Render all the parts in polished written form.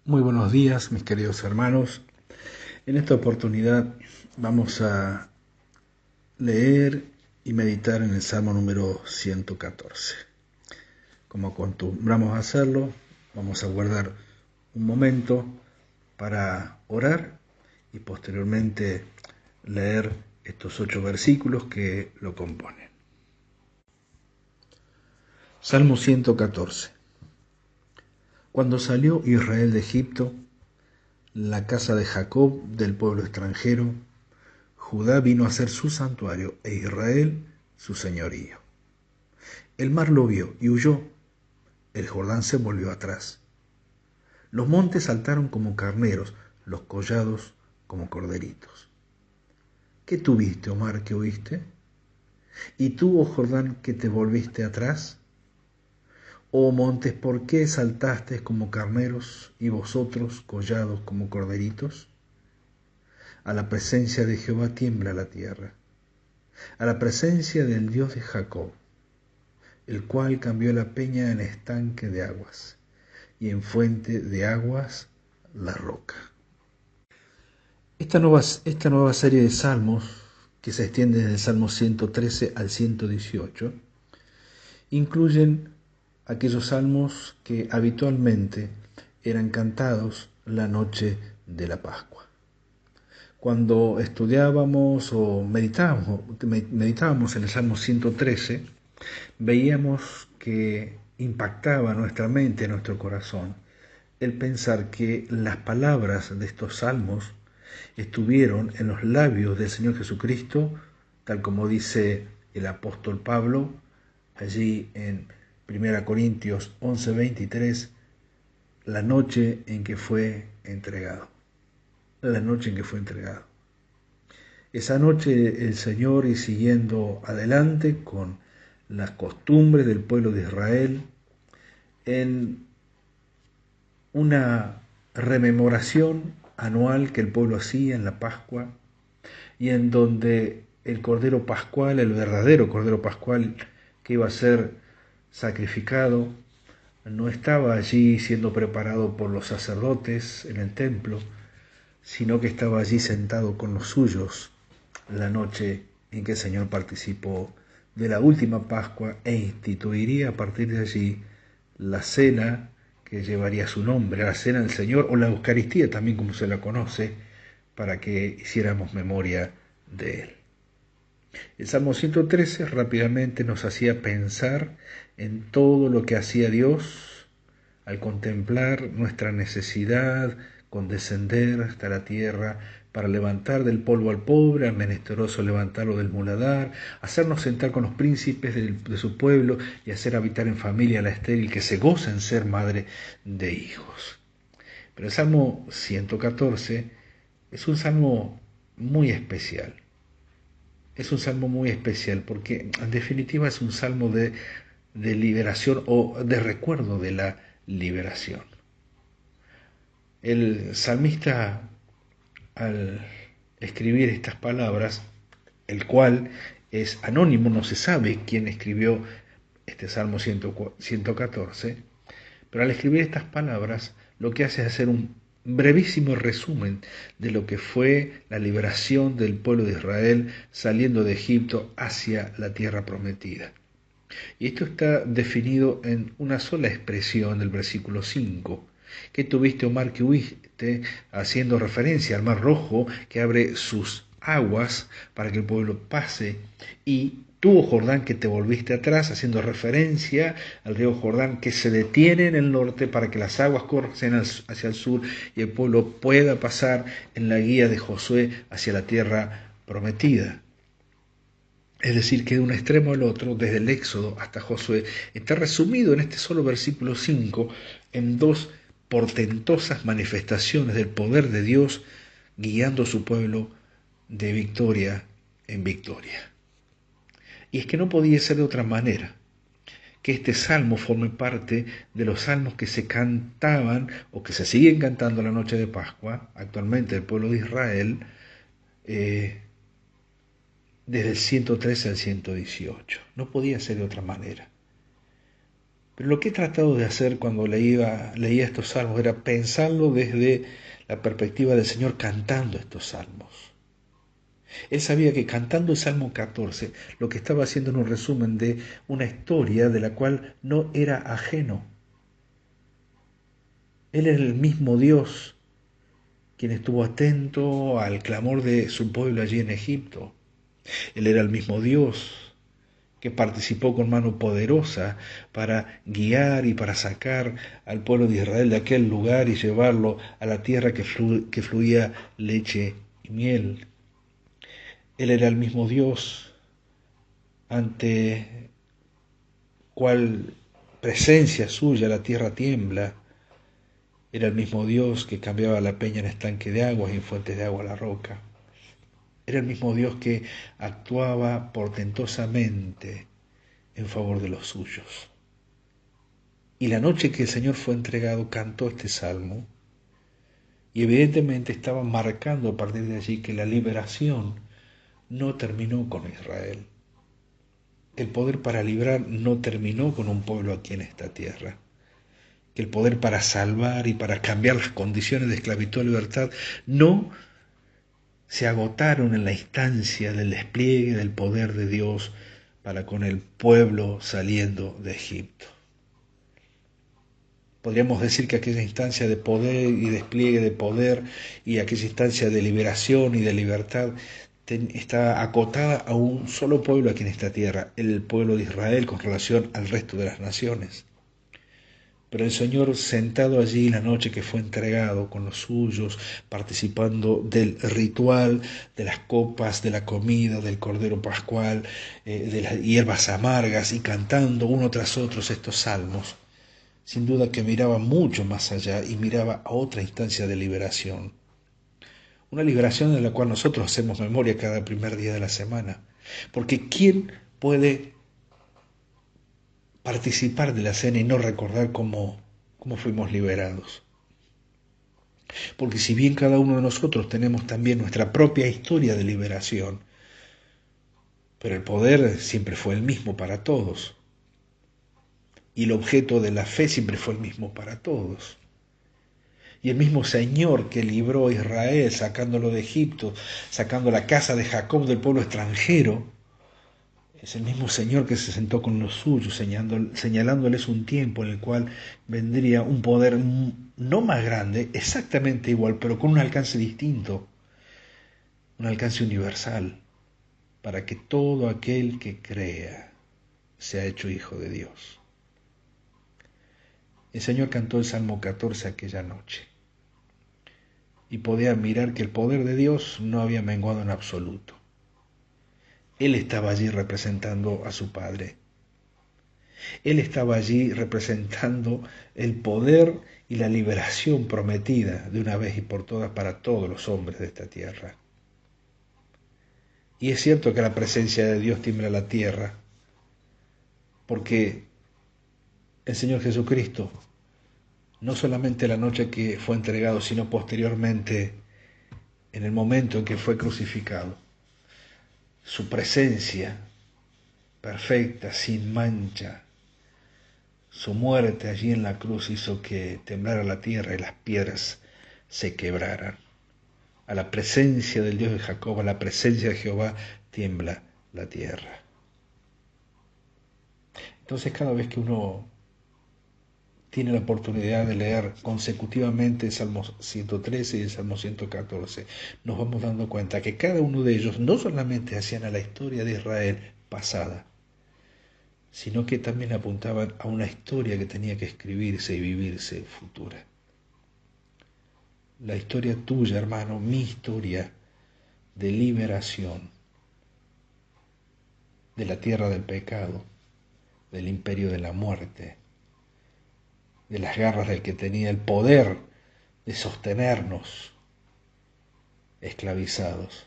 Muy buenos días, mis queridos hermanos. En esta oportunidad vamos a leer y meditar en el Salmo número 114. Como acostumbramos a hacerlo, vamos a guardar un momento para orar y posteriormente leer estos 8 versículos que lo componen. Salmo 114. Cuando salió Israel de Egipto, la casa de Jacob del pueblo extranjero, Judá vino a ser su santuario e Israel su señorío. El mar lo vio y huyó, el Jordán se volvió atrás. Los montes saltaron como carneros, los collados como corderitos. ¿Qué tuviste, oh mar, que huiste? ¿Y tú, oh Jordán, que te volviste atrás? Oh montes, ¿por qué saltaste como carneros y vosotros collados como corderitos? A la presencia de Jehová tiembla la tierra, a la presencia del Dios de Jacob, el cual cambió la peña en estanque de aguas, y en fuente de aguas la roca. Esta nueva serie de salmos, que se extiende desde el Salmo 113 al 118, incluyen aquellos salmos que habitualmente eran cantados la noche de la Pascua. Cuando estudiábamos o meditábamos en el Salmo 113, veíamos que impactaba nuestra mente, nuestro corazón, el pensar que las palabras de estos salmos estuvieron en los labios del Señor Jesucristo, tal como dice el apóstol Pablo, allí en 1 Corintios 11:23, la noche en que fue entregado. La noche en que fue entregado. Esa noche el Señor, y siguiendo adelante con las costumbres del pueblo de Israel, en una rememoración anual que el pueblo hacía en la Pascua, y en donde el Cordero Pascual, el verdadero Cordero Pascual que iba a ser sacrificado, no estaba allí siendo preparado por los sacerdotes en el templo, sino que estaba allí sentado con los suyos la noche en que el Señor participó de la última Pascua e instituiría a partir de allí la cena que llevaría su nombre, la cena del Señor, o la Eucaristía también como se la conoce, para que hiciéramos memoria de Él. El Salmo 113 rápidamente nos hacía pensar en todo lo que hacía Dios al contemplar nuestra necesidad, condescender hasta la tierra para levantar del polvo al pobre, al menesteroso levantarlo del muladar, hacernos sentar con los príncipes de su pueblo y hacer habitar en familia a la estéril que se goza en ser madre de hijos. Pero el Salmo 114 es un salmo muy especial. Es un salmo muy especial porque en definitiva es un salmo de liberación o de recuerdo de la liberación. El salmista, al escribir estas palabras, el cual es anónimo, no se sabe quién escribió este Salmo 114, pero al escribir estas palabras lo que hace es hacer un brevísimo resumen de lo que fue la liberación del pueblo de Israel saliendo de Egipto hacia la tierra prometida. Y esto está definido en una sola expresión del versículo 5. ¿Qué tuviste, oh mar, que huiste? Haciendo referencia al mar rojo que abre sus aguas para que el pueblo pase, y tú, oh Jordán, que te volviste atrás, haciendo referencia al río Jordán que se detiene en el norte para que las aguas corran hacia el sur y el pueblo pueda pasar en la guía de Josué hacia la tierra prometida. Es decir, que de un extremo al otro, desde el Éxodo hasta Josué, está resumido en este solo versículo 5 en dos portentosas manifestaciones del poder de Dios guiando a su pueblo de victoria en victoria. Y es que no podía ser de otra manera que este salmo forme parte de los salmos que se cantaban o que se siguen cantando la noche de Pascua, actualmente el pueblo de Israel, desde el 113 al 118. No podía ser de otra manera. Pero lo que he tratado de hacer cuando leía estos salmos era pensarlo desde la perspectiva del Señor cantando estos salmos. Él sabía que cantando el Salmo 14 lo que estaba haciendo era un resumen de una historia de la cual no era ajeno. Él era el mismo Dios quien estuvo atento al clamor de su pueblo allí en Egipto. Él era el mismo Dios que participó con mano poderosa para guiar y para sacar al pueblo de Israel de aquel lugar y llevarlo a la tierra que fluía leche y miel. Él era el mismo Dios ante cual presencia suya la tierra tiembla. Era el mismo Dios que cambiaba la peña en estanque de aguas y en fuentes de agua a la roca. Era el mismo Dios que actuaba portentosamente en favor de los suyos. Y la noche que el Señor fue entregado cantó este salmo y evidentemente estaba marcando a partir de allí que la liberación no terminó con Israel. Que el poder para librar no terminó con un pueblo aquí en esta tierra. Que el poder para salvar y para cambiar las condiciones de esclavitud a libertad no se agotaron en la instancia del despliegue del poder de Dios para con el pueblo saliendo de Egipto. Podríamos decir que aquella instancia de poder y despliegue de poder y aquella instancia de liberación y de libertad está acotada a un solo pueblo aquí en esta tierra, el pueblo de Israel con relación al resto de las naciones. Pero el Señor sentado allí la noche que fue entregado con los suyos, participando del ritual, de las copas, de la comida, del cordero pascual, de las hierbas amargas y cantando uno tras otro estos salmos, sin duda que miraba mucho más allá y miraba a otra instancia de liberación. Una liberación de la cual nosotros hacemos memoria cada primer día de la semana. Porque ¿quién puede participar de la cena y no recordar cómo fuimos liberados? Porque si bien cada uno de nosotros tenemos también nuestra propia historia de liberación, pero el poder siempre fue el mismo para todos. Y el objeto de la fe siempre fue el mismo para todos. Y el mismo Señor que libró a Israel sacándolo de Egipto, sacando la casa de Jacob del pueblo extranjero, es el mismo Señor que se sentó con los suyos, señalándoles un tiempo en el cual vendría un poder no más grande, exactamente igual, pero con un alcance distinto, un alcance universal, para que todo aquel que crea sea hecho hijo de Dios. El Señor cantó el Salmo 14 aquella noche y podía mirar que el poder de Dios no había menguado en absoluto. Él estaba allí representando a su Padre. Él estaba allí representando el poder y la liberación prometida de una vez y por todas para todos los hombres de esta tierra. Y es cierto que la presencia de Dios tiembla la tierra, porque el Señor Jesucristo, no solamente la noche que fue entregado, sino posteriormente en el momento en que fue crucificado, su presencia perfecta, sin mancha, su muerte allí en la cruz hizo que temblara la tierra y las piedras se quebraran. A la presencia del Dios de Jacob, a la presencia de Jehová, tiembla la tierra. Entonces cada vez que uno tiene la oportunidad de leer consecutivamente el Salmo 113 y el Salmo 114, nos vamos dando cuenta que cada uno de ellos no solamente hacían a la historia de Israel pasada, sino que también apuntaban a una historia que tenía que escribirse y vivirse futura. La historia tuya, hermano, mi historia de liberación de la tierra del pecado, del imperio de la muerte, de las garras del que tenía el poder de sostenernos esclavizados.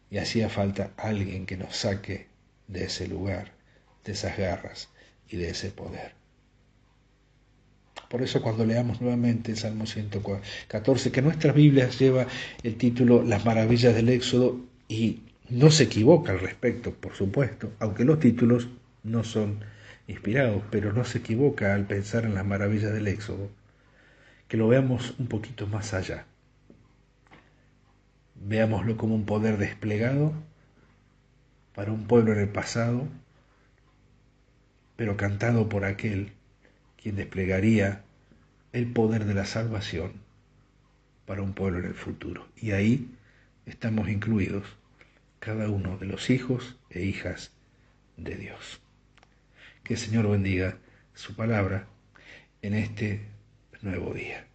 Y hacía falta alguien que nos saque de ese lugar, de esas garras y de ese poder. Por eso cuando leamos nuevamente el Salmo 114, que nuestras Biblias lleva el título Las maravillas del Éxodo, y no se equivoca al respecto, por supuesto, aunque los títulos no son inspirados, pero no se equivoca al pensar en las maravillas del Éxodo, que lo veamos un poquito más allá. Veámoslo como un poder desplegado para un pueblo en el pasado, pero cantado por aquel quien desplegaría el poder de la salvación para un pueblo en el futuro. Y ahí estamos incluidos cada uno de los hijos e hijas de Dios. Que el Señor bendiga su palabra en este nuevo día.